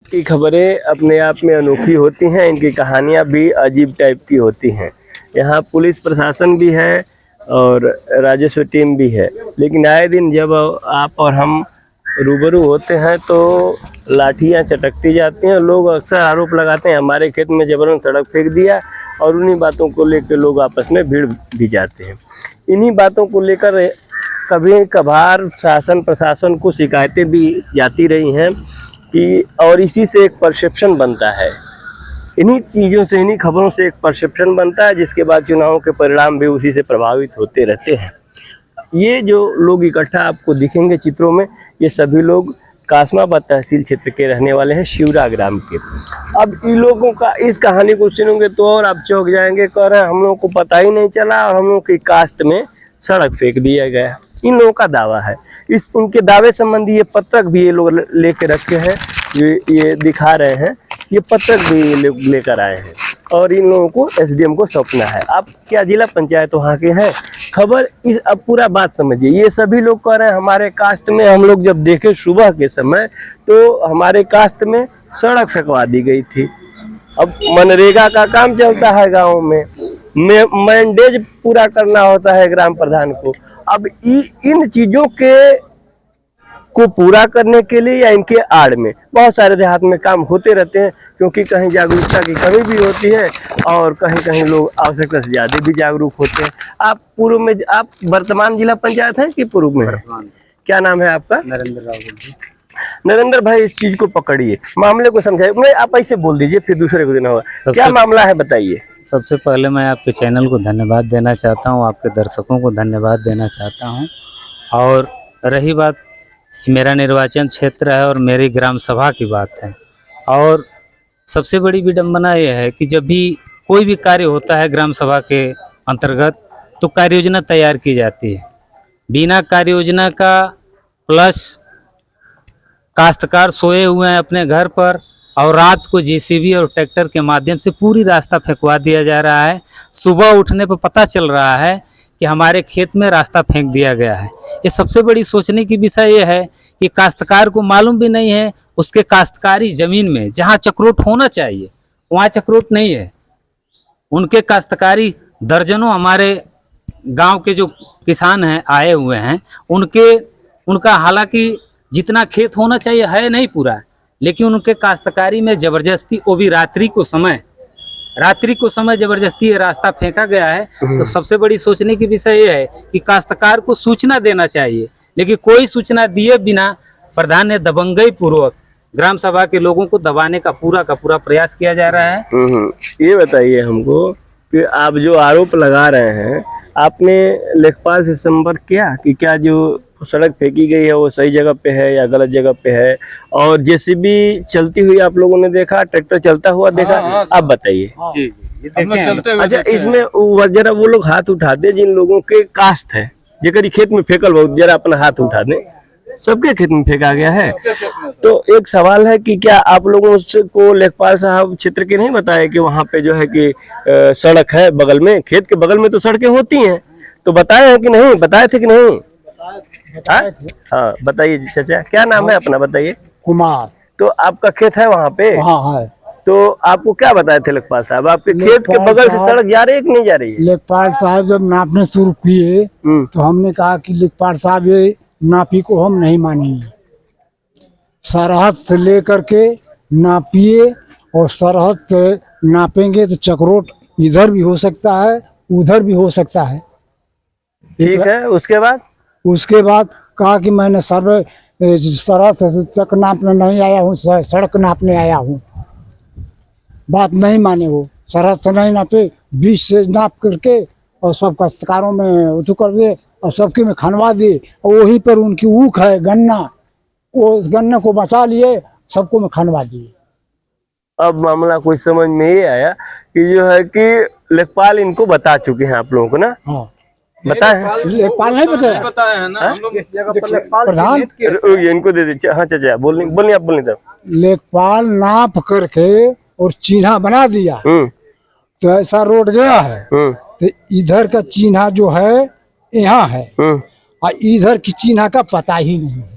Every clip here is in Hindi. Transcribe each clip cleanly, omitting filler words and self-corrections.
की खबरें अपने आप में अनोखी होती हैं, इनकी कहानियाँ भी अजीब टाइप की होती हैं। यहाँ पुलिस प्रशासन भी है और राजस्व टीम भी है, लेकिन आए दिन जब आप और हम रूबरू होते हैं तो लाठियाँ चटकती जाती हैं। लोग अक्सर आरोप लगाते हैं हमारे खेत में जबरन सड़क फेंक दिया, और उन्हीं बातों को लेकर लोग आपस में भिड़ भी जाते हैं। इन्हीं बातों को लेकर कभी कभार शासन प्रशासन को शिकायतें भी जाती रही हैं कि, और इसी से एक परसेप्शन बनता है, इन्हीं चीज़ों से, इन्हीं खबरों से एक परसेप्शन बनता है, जिसके बाद चुनावों के परिणाम भी उसी से प्रभावित होते रहते हैं। ये जो लोग इकट्ठा आपको दिखेंगे चित्रों में, ये सभी लोग कासमाबाद तहसील क्षेत्र के रहने वाले हैं, शिवरा ग्राम के। अब इन लोगों का इस कहानी को सुनोगे तो और आप चौंक जाएंगे। कह रहे हैं हम लोगों को पता ही नहीं चला और हम लोग की कास्ट में सड़क फेंक दिया गया। इन लोगों का दावा है। इस उनके दावे संबंधी ये पत्रक भी ये लोग लेके रखे हैं, ये दिखा रहे हैं। ये पत्रक भी लेकर आए हैं और इन लोगों को एसडीएम को सौंपना है। आप क्या जिला पंचायत वहाँ के हैं? खबर इस, अब पूरा बात समझिए। ये सभी लोग कह रहे हैं हमारे कास्ट में, हम लोग जब देखे सुबह के समय तो हमारे कास्ट में सड़क फेंकवा दी गई थी। अब मनरेगा का काम चलता है गाँव में, मैंडेज पूरा करना होता है ग्राम प्रधान को। अब इन चीज़ों के को पूरा करने के लिए या इनके आड़ में बहुत सारे देहात में काम होते रहते हैं, क्योंकि कहीं जागरूकता की कमी भी होती है और कहीं कहीं लोग आवश्यकता से ज़्यादा भी जागरूक होते हैं। आप पूर्व में, आप वर्तमान जिला पंचायत हैं कि पूर्व में है? क्या नाम है आपका? नरेंद्र रावल जी। नरेंद्र भाई, इस चीज़ को पकड़िए, मामले को समझाइए। मैं आप ऐसे बोल दीजिए, फिर दूसरे को देना होगा। क्या मामला है बताइए। सबसे पहले मैं आपके चैनल को धन्यवाद देना चाहता हूं, आपके दर्शकों को धन्यवाद देना चाहता हूं। और रही बात मेरा निर्वाचन क्षेत्र है और मेरी ग्राम सभा की बात है, और सबसे बड़ी विडंबना यह है कि जब भी कोई भी कार्य होता है ग्राम सभा के अंतर्गत तो कार्य योजना तैयार की जाती है। बिना कार्य योजना का, प्लस काश्तकार सोए हुए हैं अपने घर पर और रात को जेसीबी और ट्रैक्टर के माध्यम से पूरी रास्ता फेंकवा दिया जा रहा है। सुबह उठने पर पता चल रहा है कि हमारे खेत में रास्ता फेंक दिया गया है। ये सबसे बड़ी सोचने की विषय ये है कि काश्तकार को मालूम भी नहीं है उसके काश्तकारी ज़मीन में जहाँ चक्रोट होना चाहिए वहाँ चक्रोट नहीं है। उनके काश्तकारी दर्जनों हमारे गांव के जो किसान हैं आए हुए हैं, उनका हालांकि जितना खेत होना चाहिए है नहीं पूरा, लेकिन उनके काश्तकारी में ज़बरदस्ती, वो भी रात्रि को समय ज़बरदस्ती ये रास्ता फेंका गया है। सबसे बड़ी सोचने की विषय ये है कि काश्तकार को सूचना देना चाहिए, लेकिन कोई सूचना दिए बिना प्रधान ने दबंगई पूर्वक ग्राम सभा के लोगों को दबाने का पूरा प्रयास किया जा रहा है। ये बताइए हमको कि आप जो आरोप लगा रहे हैं, आपने लेखपाल से संपर्क किया कि क्या जो सड़क फेंकी गई है वो सही जगह पे है या गलत जगह पे है? और जेसीबी चलती हुई आप लोगों ने देखा, ट्रैक्टर चलता हुआ देखा? आप बताइए। जी अच्छा, इसमें जरा वो लोग हाथ उठा दे जिन लोगों के कास्ट है, जेकर खेत में फेंकल बहुत, जरा अपना हाथ उठा दे। सबके खेत में फेंका गया है। तो एक सवाल है कि क्या आप लोगों को लेखपाल साहब क्षेत्र के नहीं बताया कि वहाँ पे जो है कि सड़क है बगल में, खेत के बगल में तो सड़कें होती हैं, तो बताए हैं कि नहीं? बताए थे कि नहीं? हाँ बताइए चाचा, क्या नाम है अपना बताइए? कुमार। तो आपका खेत है वहाँ पे? हाँ है। तो आपको क्या बताए थे लेखपाल साहब? आपके खेत के बगल से सड़क जा रही है कि नहीं जा रही है? लेखपाल साहब जब नापने शुरू किए तो हमने कहा कि लेखपाल साहब ये नापी को हम नहीं मानेंगे। सरहद से लेकर के नापिए, और सरहद से नापेंगे तो चक्रोट इधर भी हो सकता है उधर भी हो सकता है। ठीक है। उसके बाद कहा कि मैंने सरहद से चक नापने नहीं आया हूँ, सड़क नापने आया हूँ। बात नहीं माने, वो सरहद से नहीं नापे, बीच से नाप करके और सब काश्तकारों में उठू कर दिए और सबके में खनवा दिए। और वहीं पर उनकी ऊख है गन्ना, वो उस गन्ने को बचा लिए, सबको में खनवा दिए। अब मामला कुछ समझ में ये आया कि जो है कि लेखपाल इनको बता चुके हैं आप लोगों को ना? हाँ बताए। लेखपाल नहीं बताया है ना? हम लोग इस जगह पर प्रधान इनको दे दीजिए। हाँ चाचा बोलिए आप बोलिए। तब लेखपाल नाप करके और चिन्हा बना दिया, तो ऐसा रोड गया है तो इधर का चिन्हा जो है यहाँ है और इधर की चिन्हा का पता ही नहीं है।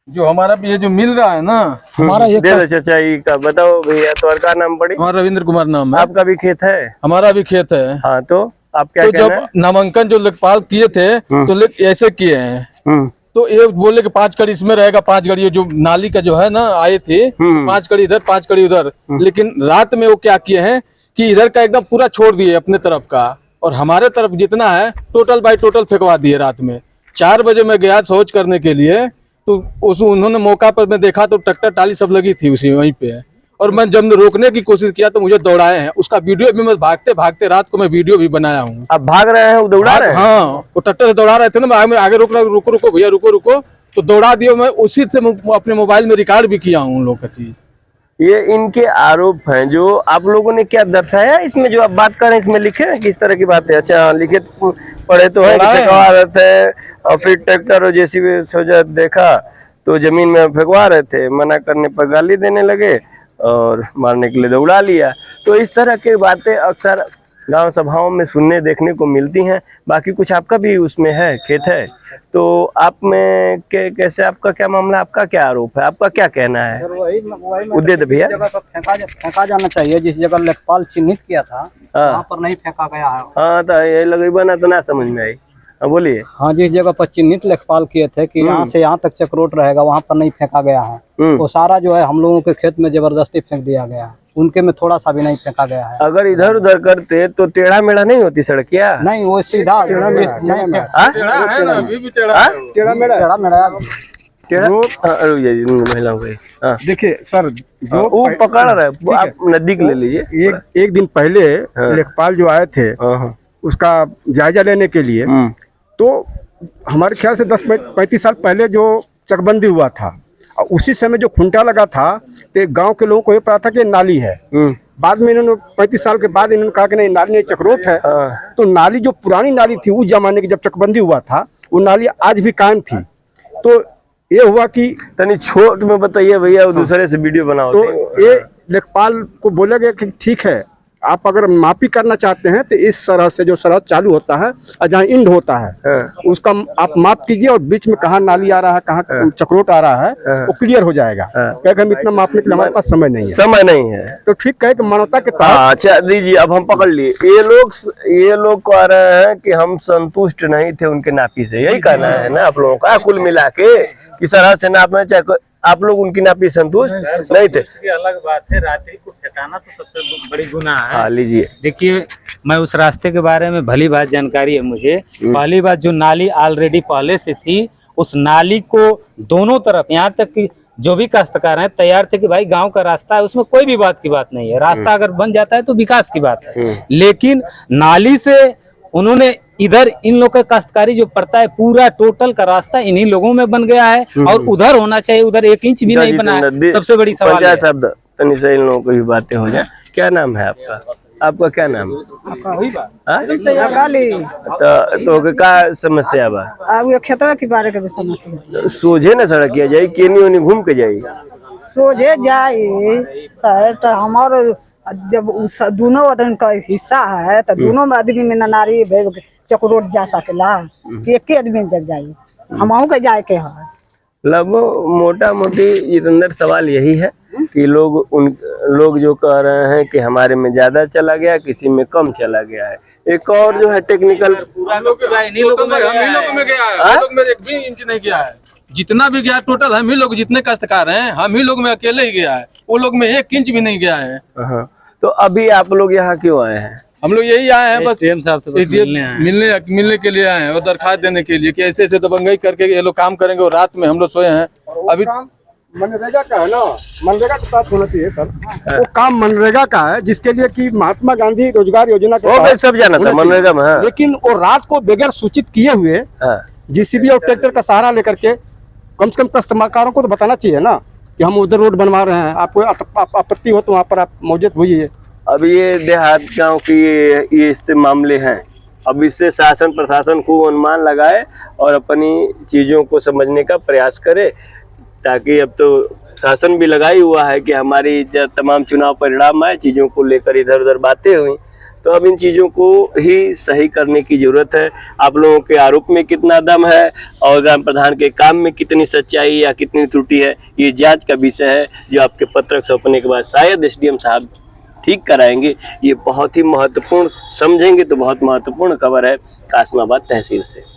जो हमारा भी ये जो मिल रहा है ना, हमारा ये दे दो चाचा जी का बताओ भैया, तो का नाम पड़ी? हमारा रविंद्र कुमार नाम है। आपका भी खेत है? हमारा भी खेत है। हाँ, तो आप क्या तो कहना जब है? नामांकन जो लेखपाल किए थे तो ऐसे किए हैं, तो ये बोले कि 5 कड़ी इसमें रहेगा, 5 कड़ी ये जो नाली का जो है ना आए थे, 5 कड़ी इधर 5 कड़ी उधर, लेकिन रात में वो क्या किए हैं कि इधर का एकदम पूरा छोड़ दिए अपने तरफ का, और हमारे तरफ जितना है टोटल बाई टोटल फेंकवा दिए। रात में 4 बजे मैं गया शौच करने के लिए, तो उस उन्होंने मौका पर मैं देखा तो ट्रैक्टर टाली सब लगी थी उसी वहीं पे, और मैं जब रोकने की कोशिश किया तो मुझे दौड़ाए हैं। उसका वीडियो भी मैं भागते भागते रात को मैं वीडियो भी बनाया हूँ। आप भाग रहे हैं, दौड़ा रहे हैं? हाँ, वो ट्रैक्टर से दौड़ा रहे थे ना, मैं आगे रोक रहा, रुको रुको भैया रुको रुको, तो दौड़ा दिया। मैं उसी से अपने मोबाइल में रिकॉर्ड भी किया हूँ उन लोग का चीज। ये इनके आरोप हैं जो आप लोगों ने क्या दर्शाया इसमें, जो आप बात कर रहे हैं इसमें लिखे हैं किस तरह की बात है? अच्छा, लिखे पढ़े तो है, फेंकवा रहे थे और फिर ट्रैक्टर और जेसीबी सोचा देखा तो जमीन में फेंकवा रहे थे, मना करने पर गाली देने लगे और मारने के लिए दौड़ा लिया। तो इस तरह की बातें अक्सर गांव सभाओं में सुनने देखने को मिलती हैं। बाकी कुछ आपका भी उसमें है, खेत है, तो आप में कैसे, आपका क्या मामला, आपका क्या आरोप है, आपका क्या कहना है? उदय भैया, फेंका जाना चाहिए जिस जगह लेखपाल चिन्हित किया था वहाँ पर नहीं फेंका गया है। हाँ, तो ये लगे बना तो ना समझ में आई। हाँ बोलिए। हाँ, जिस जगह पर चिन्हित लेखपाल किए थे कि यहाँ से यहाँ तक चक्रोट रहेगा वहाँ पर नहीं फेंका गया है। वो सारा जो है हम लोगों के खेत में जबरदस्ती फेंक दिया गया है, उनके में थोड़ा सा भी नहीं फेंका गया है। अगर इधर उधर करते तो टेढ़ा मेढ़ा नहीं होती सड़क क्या? नहीं, वो सीधा महिलाओं का देखिए सर, जो वो पकड़ रहे, आप नजदीक ले लीजिए। एक दिन पहले लेखपाल जो आए थे उसका जायजा लेने के लिए, तो हमारे ख्याल से 10-35 साल पहले जो चकबंदी हुआ था, और उसी समय जो खुंटा लगा था तो गांव के लोगों को ये पता था कि नाली है। बाद में इन्होंने 35 साल के बाद इन्होंने कहा कि नहीं, नाली नहीं चक्रोट है। तो नाली जो पुरानी नाली थी उस जमाने की, जब चकबंदी हुआ था, वो नाली आज भी कायम थी। तो ये हुआ कि तनी छोट में बताइए भैया, वो दूसरे से वीडियो बनाओ। तो ये लेखपाल को बोला गया कि ठीक है, आप अगर मापी करना चाहते हैं तो इस सरहद से, जो सरहद चालू होता है और जहाँ इंड होता है, उसका आप माप कीजिए, और बीच में कहाँ नाली आ रहा है, कहाँ चक्रोट आ रहा है, वो क्लियर हो जाएगा। क्योंकि हम इतना मापने के लिए हमारे पास समय नहीं है। समय नहीं है तो ठीक है कि मानवता के तहत। अच्छा दीजिए, अब हम पकड़ लिए। ये लोग कह रहे हैं कि हम संतुष्ट नहीं थे उनके नापी से, यही कहना है ना आप लोगों का कुल मिला के, कि सरहद से नापना चाहे आप लोग उनकी नापी संतुष्ट नहीं थे। अलग बात है, रात्रि को ठिकाना तो सबसे बड़ी गुनाह है। हाँ लीजिए। देखिए, मैं उस रास्ते के बारे में भली बात जानकारी है मुझे। पहली बात, जो नाली ऑलरेडी पहले से थी, उस नाली को दोनों तरफ, यहाँ तक कि जो भी काश्तकार हैं तैयार थे कि भाई गांव का रास्ता है, उसमें कोई भी बात की बात नहीं है, रास्ता अगर बन जाता है तो विकास की बात है। लेकिन नाली से उन्होंने इधर इन लोग का काश्तकारी जो पड़ता है, पूरा टोटल का रास्ता इन्हीं लोगों में बन गया है, और उधर होना चाहिए, उधर 1 इंच भी नहीं बना है। सबसे बड़ी सवाल है। शब्द तनी से इन लोगों को भी बातें हो जाए। क्या नाम है आपका? आपका क्या नाम है? तो क्या समस्या बा? अब ये खेतवा के बारे के भी समझते हैं। सोझे ना सड़क किया जाए, केनी ओनी घूम के जाई, सोझे जाए तो हमारे जब दोनों आदमी का हिस्सा है तो दोनों आदमी में नारी चक्रोट जा सकेला, एक आदमी जब जाये, हम के जाए के है। लगभग मोटा मोटी जितेंद्र सवाल यही है कि लोग जो कह रहे हैं कि हमारे में ज्यादा चला गया, किसी में कम चला गया है। एक और जो है टेक्निकल, हम लोग में गया है, हम लोग में 1 भी इंच नहीं गया है। जितना भी गया टोटल हम ही लोग, जितने काश्तकार हैं हम ही लोग में अकेले ही गया है, वो लोग में 1 इंच भी नहीं गया है। तो अभी आप लोग यहाँ क्यों आए हैं? हम लोग यही आए हैं बस साहब से मिलने के लिए आए हैं, और दरखास्त देने के लिए कि ऐसे ऐसे दबंगई करके ये लोग काम करेंगे, और रात में हम लोग सोए हैं। अभी मनरेगा का है ना, मनरेगा के साथ होना चाहिए सर। वो काम मनरेगा का है, जिसके लिए कि महात्मा गांधी रोजगार योजना के सब जाना था मनरेगा में। लेकिन वो रात को बगैर सूचित किए हुए जेसीबी और ट्रैक्टर का सहारा लेकर के, कम से कम काश्तकारों को तो बताना चाहिए ना कि हम उधर रोड बनवा रहे हैं, आपको आपत्ति हो तो वहाँ पर आप मौजूद होइए। अब ये देहात गांव की ये इससे मामले हैं। अब इससे शासन प्रशासन को अनुमान लगाए और अपनी चीज़ों को समझने का प्रयास करे, ताकि अब तो शासन भी लगा ही हुआ है कि हमारी जब तमाम चुनाव परिणाम आए, चीज़ों को लेकर इधर उधर बातें हुई, तो अब इन चीज़ों को ही सही करने की जरूरत है। आप लोगों के आरोप में कितना दम है और ग्राम प्रधान के काम में कितनी सच्चाई या कितनी त्रुटि है, ये जांच का विषय है, जो आपके पत्रक सौंपने के बाद शायद एसडीएम साहब ठीक कराएंगे। ये बहुत ही महत्वपूर्ण, समझेंगे तो बहुत महत्वपूर्ण खबर है कासमाबाद तहसील से।